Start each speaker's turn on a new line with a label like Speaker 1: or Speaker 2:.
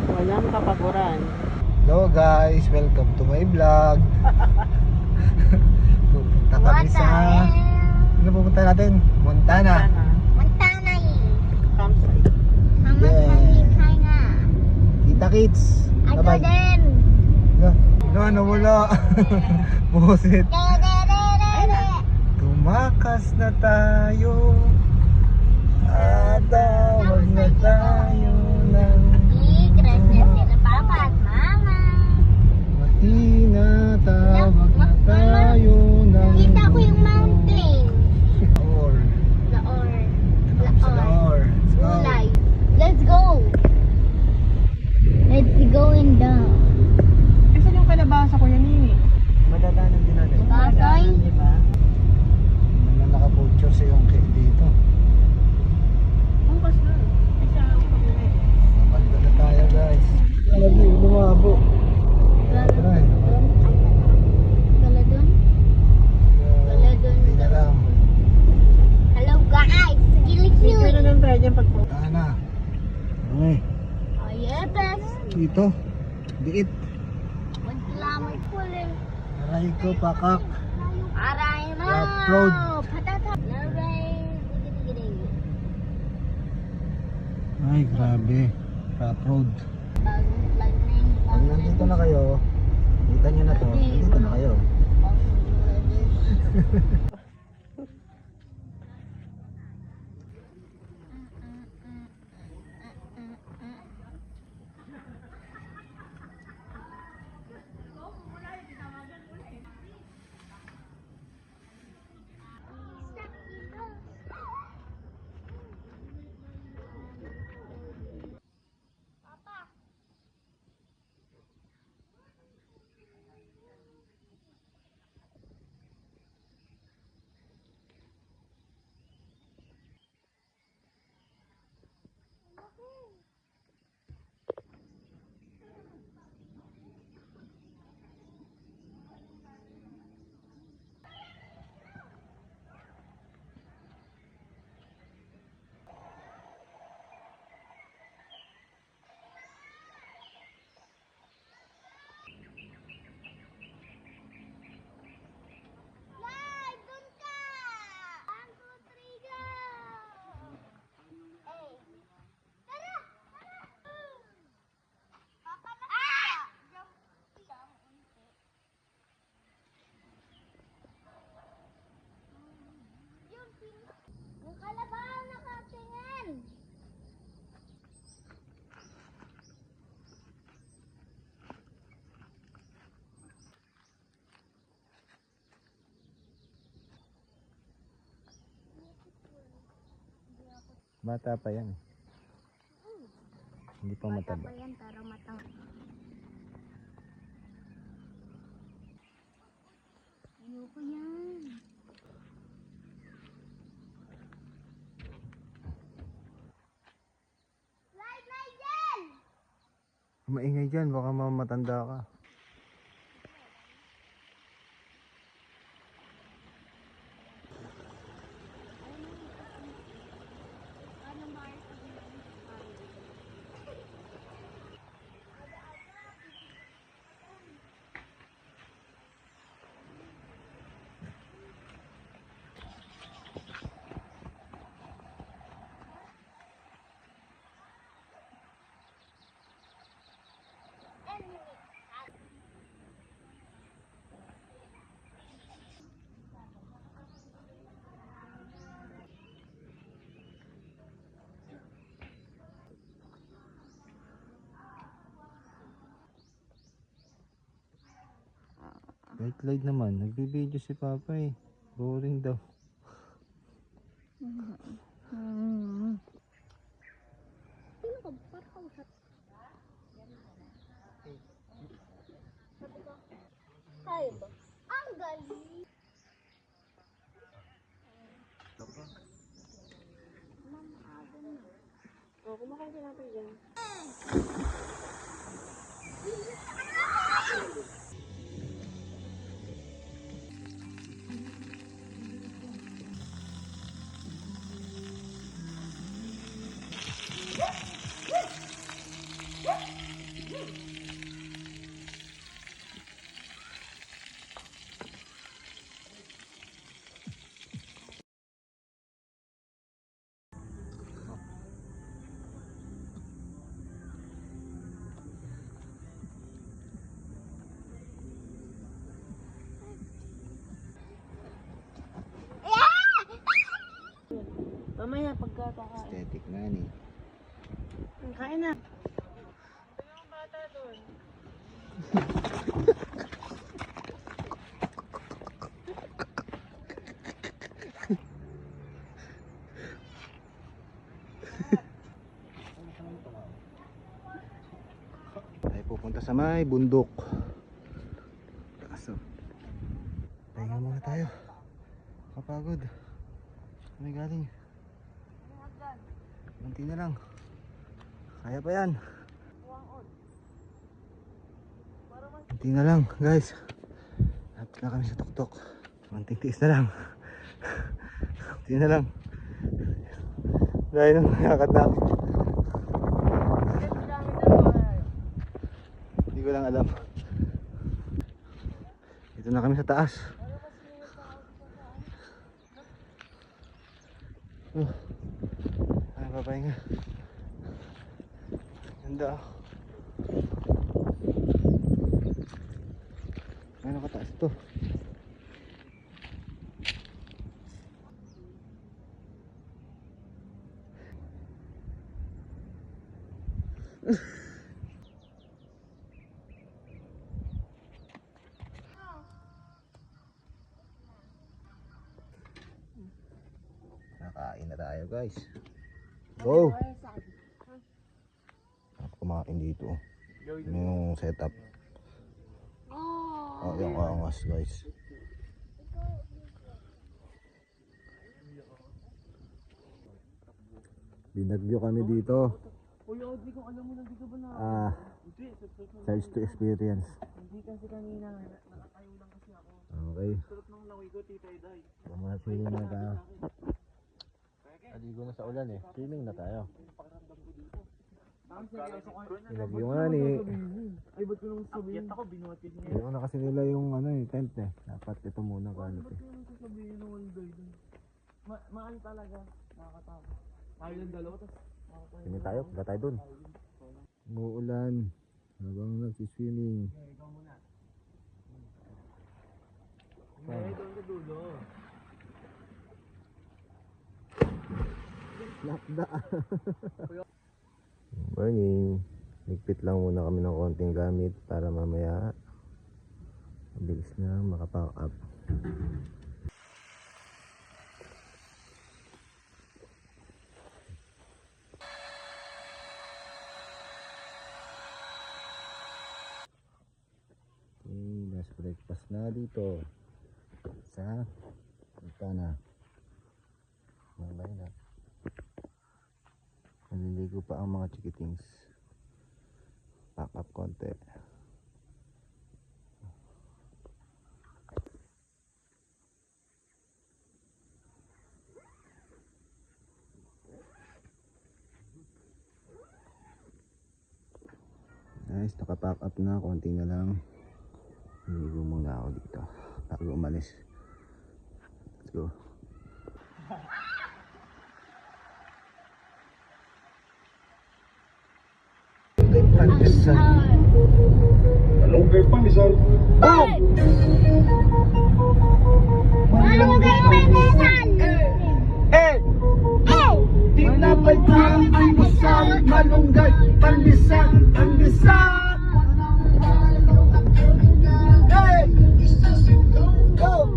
Speaker 1: Walang kapaguran.
Speaker 2: Hello guys, welcome to my vlog. Pupunta kami sa... Ano pupunta natin? Montana.
Speaker 3: Montana
Speaker 1: Campsite.
Speaker 2: Kita kids.
Speaker 3: Ako
Speaker 2: Bye-bye.
Speaker 3: din.
Speaker 2: No, nawala. Pusit. Tumakas na tayo. Tawag na tayo ng
Speaker 3: Gracias sila papa at mama.
Speaker 2: Matina, tawag na tayo ng
Speaker 3: Kita ko yung mountain.
Speaker 2: Laor.
Speaker 3: Laor.
Speaker 2: Sa Laor. Let's go.
Speaker 3: Ulay. Let's go. Let's go in down.
Speaker 1: Kasi yung kalabasa ko yan eh.
Speaker 2: Madadaanan din natin.
Speaker 3: Basoy.
Speaker 1: Diba?
Speaker 2: Mga naka-picture sa yung cake dito.
Speaker 1: Bukas na. Kasi ako pag-uwi.
Speaker 2: Mabanda na tayo guys. Alam niyo, lumabo. Ay,
Speaker 3: Galadon. Galadon.
Speaker 2: hindi na lang.
Speaker 3: Hello guys. Gilid
Speaker 1: Picture na
Speaker 3: yun.
Speaker 1: lang tayo dyan pagpunta.
Speaker 2: Saan na? Okay.
Speaker 3: Oh yeah, best.
Speaker 2: Dito. Diit.
Speaker 3: Maglamay po rin.
Speaker 2: Aray ko, pakak.
Speaker 3: Aray mo.
Speaker 2: Rough road.
Speaker 3: Patata. Naray.
Speaker 2: Ay, grabe. Rough road.
Speaker 3: Bagong lightning.
Speaker 2: Pag nandito na kayo, kita nyo na to, nandito na kayo.
Speaker 3: Yung kalabaw nakatingin.
Speaker 2: Bata pa yan. Hindi pa mataba.
Speaker 3: Bata pa yan, pero matang. Ayoko yan. Slide, Nigel!
Speaker 2: Maingay dyan, baka mamatanda ka. Light naman, nagbibideo si Papa eh. Boring daw.
Speaker 3: Sino ka? Para kausap. Tayo ba? Ang galing!
Speaker 1: O, kumakain ka natin dyan. Mamaya pagkakakain.
Speaker 2: Aesthetic man eh.
Speaker 1: Kain na. Dalawang bata doon.
Speaker 2: Tayo pupunta sa may bundok. Kaso, pahinga muna tayo. Kapagod. May galing. Kunti na lang. Kaya pa yan. Kunti na lang guys. Lapit na kami sa tuktok. Kunting tiis na lang. Kunti na lang. Dahil nang nakakad namin. Hindi ko lang alam. Dito na kami sa taas. Ay, papahinga. Ganda. Ay, nakataas ito. Nakain na tayo guys. Go! Ako kumain dito. Yung setup. Oh, yung angas guys. Binagyo kami dito. Charge to experience.
Speaker 1: Hindi kasi kanina, nakatayo lang kasi ako.
Speaker 2: Okay.
Speaker 1: Sarap nung langoy ko, titay day.
Speaker 2: Swimming na tayo. Aligo na sa ulan eh. Swimming na tayo. Binagyo nga ni.
Speaker 1: Ay, ba't ko nung sabihin? Ako, binuhat ko niya.
Speaker 2: Ayaw na kasi nila yung ano eh, tent eh. Dapat ito muna quality.
Speaker 1: Ba't ko nung sasabihin ng one day dun? Maan talaga. Nakakatawa. Tayo lang dalawa, tapos
Speaker 2: Swimming tayo, punta tayo dun. Umuulan. Habang nagsiswimming.
Speaker 1: ikaw muna. Hindi, doon sa dulo.
Speaker 2: Nakda. Morning. Ligpit lang muna kami ng konting gamit para mamaya mabilis na makapack up. Okay, last breakfast na dito sa Montana. Malay na. Naliligo pa ang mga chikitings. Pack up konti. Guys, nakapack up na. Konti na lang. Naliligo muna ako dito bago umalis. Let's go.
Speaker 4: Malunggay pandesal.
Speaker 3: Malunggay pandesal!
Speaker 4: Tinapay pa ang busal. Malunggay pandesal. Pandesal. Hey! Go!